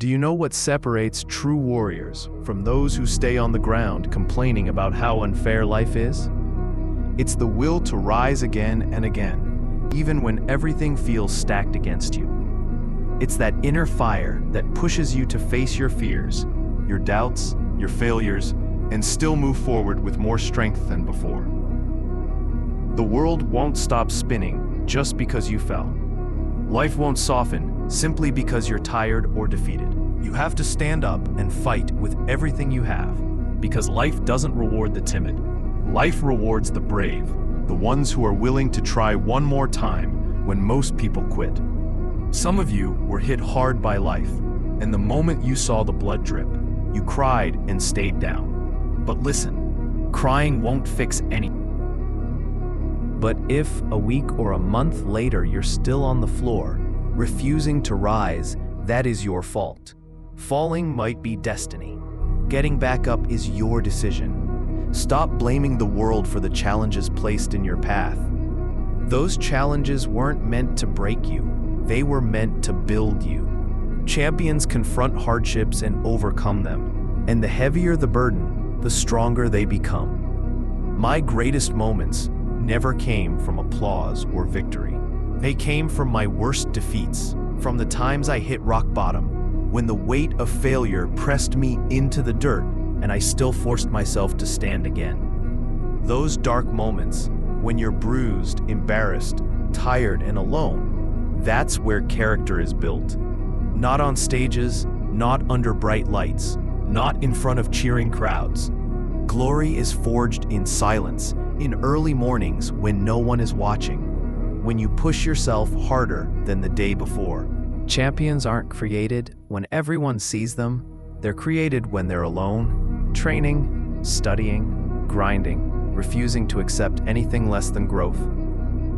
Do you know what separates true warriors from those who stay on the ground complaining about how unfair life is? It's the will to rise again and again, even when everything feels stacked against you. It's that inner fire that pushes you to face your fears, your doubts, your failures, and still move forward with more strength than before. The world won't stop spinning just because you fell. Life won't soften simply because you're tired or defeated. You have to stand up and fight with everything you have, because life doesn't reward the timid. Life rewards the brave, the ones who are willing to try one more time when most people quit. Some of you were hit hard by life, and the moment you saw the blood drip, you cried and stayed down. But listen, crying won't fix anything. But if a week or a month later you're still on the floor, refusing to rise, that is your fault. Falling might be destiny. Getting back up is your decision. Stop blaming the world for the challenges placed in your path. Those challenges weren't meant to break you. They were meant to build you. Champions confront hardships and overcome them, and the heavier the burden, the stronger they become. My greatest moments never came from applause or victory. They came from my worst defeats, from the times I hit rock bottom, when the weight of failure pressed me into the dirt and I still forced myself to stand again. Those dark moments, when you're bruised, embarrassed, tired, and alone, that's where character is built. Not on stages, not under bright lights, not in front of cheering crowds. Glory is forged in silence, in early mornings when no one is watching, when you push yourself harder than the day before. Champions aren't created when everyone sees them. They're created when they're alone, training, studying, grinding, refusing to accept anything less than growth.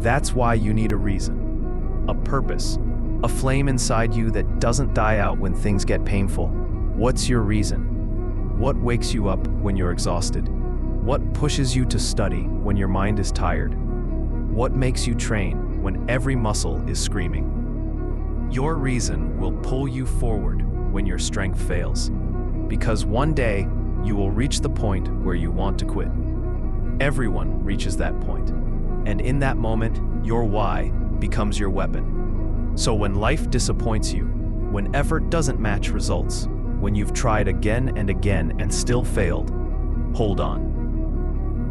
That's why you need a reason, a purpose, a flame inside you that doesn't die out when things get painful. What's your reason? What wakes you up when you're exhausted? What pushes you to study when your mind is tired? What makes you train when every muscle is screaming? Your reason will pull you forward when your strength fails, because one day you will reach the point where you want to quit. Everyone reaches that point, and in that moment, your why becomes your weapon. So when life disappoints you, when effort doesn't match results, when you've tried again and again and still failed, hold on.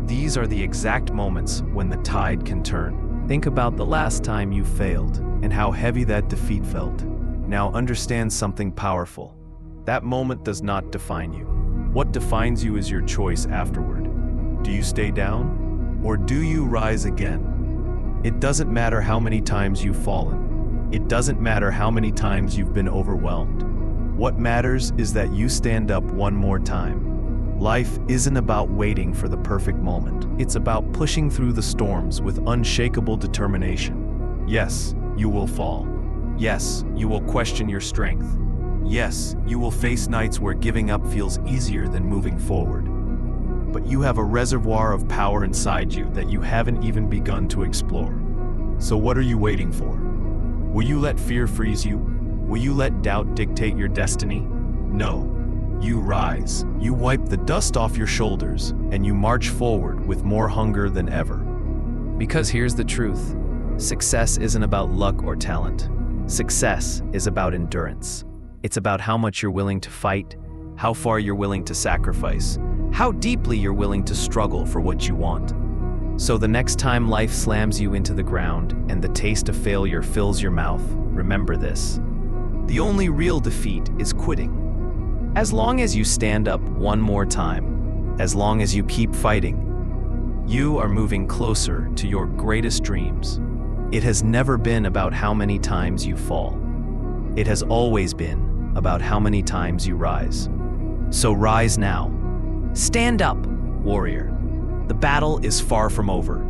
These are the exact moments when the tide can turn. Think about the last time you failed and how heavy that defeat felt. Now understand something powerful. That moment does not define you. What defines you is your choice afterward. Do you stay down, or do you rise again? It doesn't matter how many times you've fallen. It doesn't matter how many times you've been overwhelmed. What matters is that you stand up one more time. Life isn't about waiting for the perfect moment. It's about pushing through the storms with unshakable determination. Yes, you will fall. Yes, you will question your strength. Yes, you will face nights where giving up feels easier than moving forward. But you have a reservoir of power inside you that you haven't even begun to explore. So what are you waiting for? Will you let fear freeze you? Will you let doubt dictate your destiny? No. You rise. You wipe the dust off your shoulders, and you march forward with more hunger than ever. Because here's the truth. Success isn't about luck or talent. Success is about endurance. It's about how much you're willing to fight, how far you're willing to sacrifice, how deeply you're willing to struggle for what you want. So the next time life slams you into the ground and the taste of failure fills your mouth, remember this. The only real defeat is quitting. As long as you stand up one more time, as long as you keep fighting, you are moving closer to your greatest dreams. It has never been about how many times you fall. It has always been about how many times you rise. So rise now. Stand up, warrior. The battle is far from over.